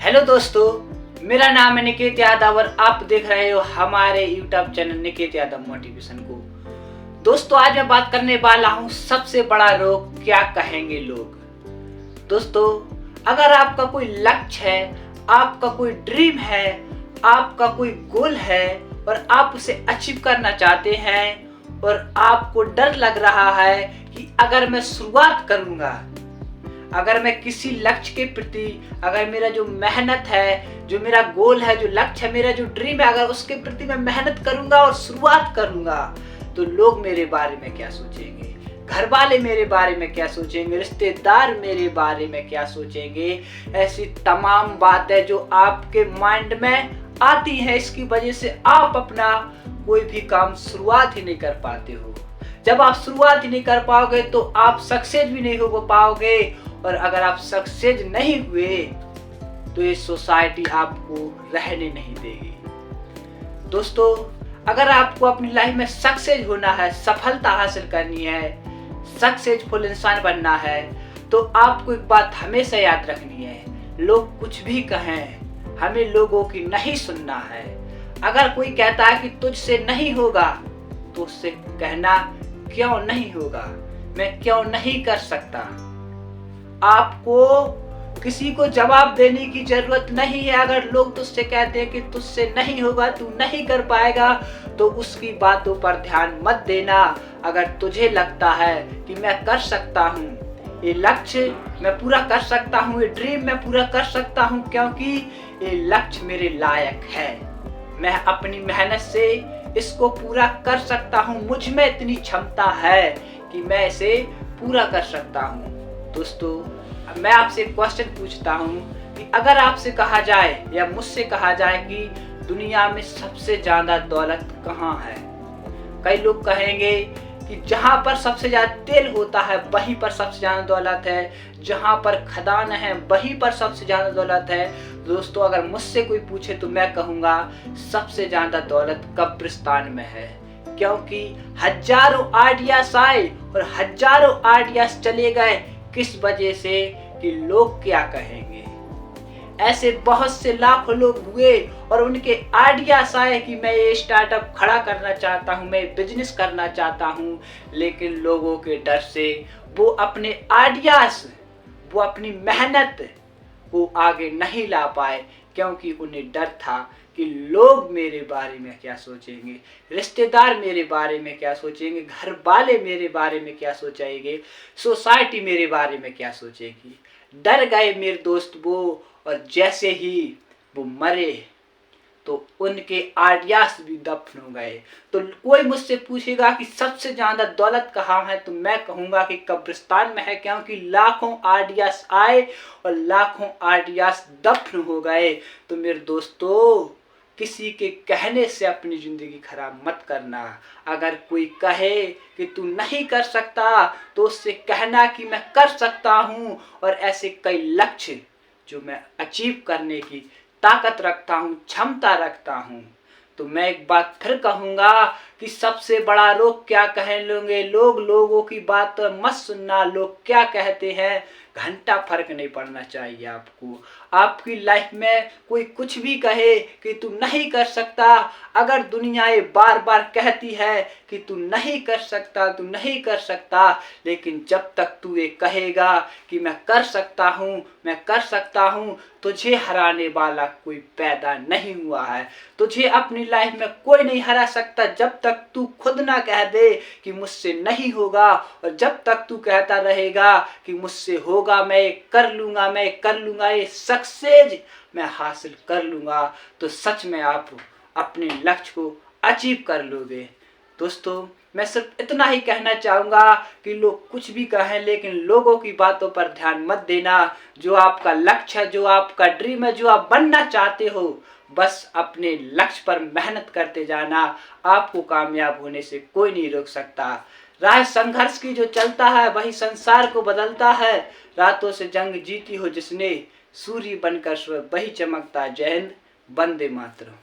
Hello दोस्तों, मेरा नाम है निकेत यादव और आप देख रहे हो हमारे YouTube channel Niket Yadav motivation को। दोस्तों, आज मैं बात करने वाला हूँ सबसे बड़ा रोग क्या कहेंगे लोग। दोस्तों, अगर आपका कोई लक्ष्य है, आपका कोई ड्रीम है, आपका कोई गोल है और आप उसे अचीव करना चाहते हैं और आपको डर लग रहा है कि अगर मैं शुरुआत करूंगा, अगर मैं किसी लक्ष्य के प्रति, अगर मेरा जो मेहनत है, जो मेरा गोल है, जो लक्ष्य है, मेरा जो ड्रीम है, अगर उसके प्रति मैं मेहनत करूंगा और शुरुआत करूंगा तो लोग मेरे बारे में क्या सोचेंगे, घर वाले मेरे बारे में क्या सोचेंगे, रिश्तेदार मेरे बारे में क्या सोचेंगे। ऐसी तमाम बातें जो आपके माइंड में आती हैं, इसकी वजह से आप अपना कोई भी काम शुरुआत ही नहीं कर पाते हो। जब आप शुरुआत ही नहीं कर पाओगे तो आप सक्सेस भी नहीं हो पाओगे और अगर आप सक्सेस नहीं हुए तो ये सोसाइटी आपको रहने नहीं देगी। दोस्तों, अगर आपको अपनी लाइफ में सक्सेस होना है, सफलता हासिल करनी है, सक्सेसफुल इंसान बनना है, तो आपको एक बात हमेशा याद रखनी है, लोग कुछ भी कहें, हमें लोगों की नहीं सुनना है। अगर कोई कहता है कि तुझसे नहीं होगा तो उससे कहना क्यों नहीं होगा, मैं क्यों नहीं कर सकता। आपको किसी को जवाब देने की जरूरत नहीं है। अगर लोग तुझसे कहते हैं कि तुझसे नहीं होगा, तू नहीं कर पाएगा, तो उसकी बातों पर ध्यान मत देना। अगर तुझे लगता है कि मैं कर सकता हूँ, ये लक्ष्य मैं पूरा कर सकता हूँ, ये ड्रीम मैं पूरा कर सकता हूँ, क्योंकि ये लक्ष्य मेरे लायक है, मैं अपनी मेहनत से इसको पूरा कर सकता हूँ, मुझ में इतनी क्षमता है कि मैं इसे पूरा कर सकता हूँ। दोस्तों, मैं आपसे एक क्वेश्चन पूछता हूँ कि अगर आपसे कहा जाए या मुझसे कहा जाए कि दुनिया में सबसे ज्यादा दौलत कहाँ है, कई लोग कहेंगे कि जहाँ पर सबसे ज्यादा तेल होता है वहीं पर सबसे ज्यादा दौलत है, जहाँ पर खदान है वहीं पर सबसे ज्यादा दौलत है। दोस्तों, अगर मुझसे कोई पूछे तो मैं कहूँगा सबसे ज्यादा दौलत कब्रिस्तान में है, क्योंकि हजारों आइडियाज आए और हजारों आइडियाज चले गए। किस वजह से? कि लोग क्या कहेंगे। ऐसे बहुत से लाखों लोग हुए और उनके आइडियाज आए कि मैं ये स्टार्टअप खड़ा करना चाहता हूँ, मैं बिजनेस करना चाहता हूँ, लेकिन लोगों के डर से वो अपने आइडियाज, वो अपनी मेहनत को आगे नहीं ला पाए, क्योंकि उन्हें डर था कि लोग मेरे बारे में क्या सोचेंगे, रिश्तेदार मेरे बारे में क्या सोचेंगे, घर वाले मेरे बारे में क्या सोचेंगे, सोसाइटी मेरे बारे में क्या सोचेगी। डर गए मेरे दोस्त वो, और जैसे ही वो मरे तो उनके आइडियाज भी दफन हो गए। तो कोई मुझसे पूछेगा कि सबसे ज्यादा दौलत कहाँ है, तो मैं कहूँगा कि कब्रिस्तान में है, क्योंकि लाखों आइडियाज आए और लाखों आइडियाज दफन हो गए। तो मेरे दोस्तों, किसी के कहने से अपनी जिंदगी खराब मत करना। अगर कोई कहे कि तू नहीं कर सकता तो उससे कहना कि मैं कर सकता हूँ, और ऐसे कई लक्ष्य जो मैं अचीव करने की ताकत रखता हूँ, क्षमता रखता हूँ। तो मैं एक बात फिर कहूँगा कि सबसे बड़ा रोग क्या कहें लोगे लोग, लोगों की बात मत सुनना, लोग क्या कहते हैं घंटा फर्क नहीं पड़ना चाहिए आपको। आपकी लाइफ में कोई कुछ भी कहे कि तू नहीं कर सकता, अगर दुनिया ये बार बार कहती है कि तू नहीं कर सकता, तू नहीं कर सकता, लेकिन जब तक तू ये कहेगा कि मैं कर सकता हूँ, मैं कर सकता हूँ, तुझे हराने वाला कोई पैदा नहीं हुआ है। तुझे अपनी लाइफ में कोई नहीं हरा सकता जब तक तू खुद ना कह दे कि मुझसे नहीं होगा, और जब तक तू कहता रहेगा कि मुझसे होगा, मैं कर लूंगा, मैं कर लूंगा, ये सक्सेस मैं हासिल कर लूंगा, तो सच में आप अपने लक्ष्य को अचीव कर लोगे। दोस्तों, मैं सिर्फ इतना ही कहना चाहूँगा कि लोग कुछ भी कहें, लेकिन लोगों की बातों पर ध्यान मत देना। जो आपका लक्ष्य है, जो आपका ड्रीम है, जो आप बनना चाहते हो, बस अपने लक्ष्य पर मेहनत करते जाना। आपको कामयाब होने से कोई नहीं रोक सकता। राह संघर्ष की जो चलता है वही संसार को बदलता है। रातों से जंग जीती हो जिसने, सूर्य बनकर वही चमकता। जय हिंद, वंदे मातरम।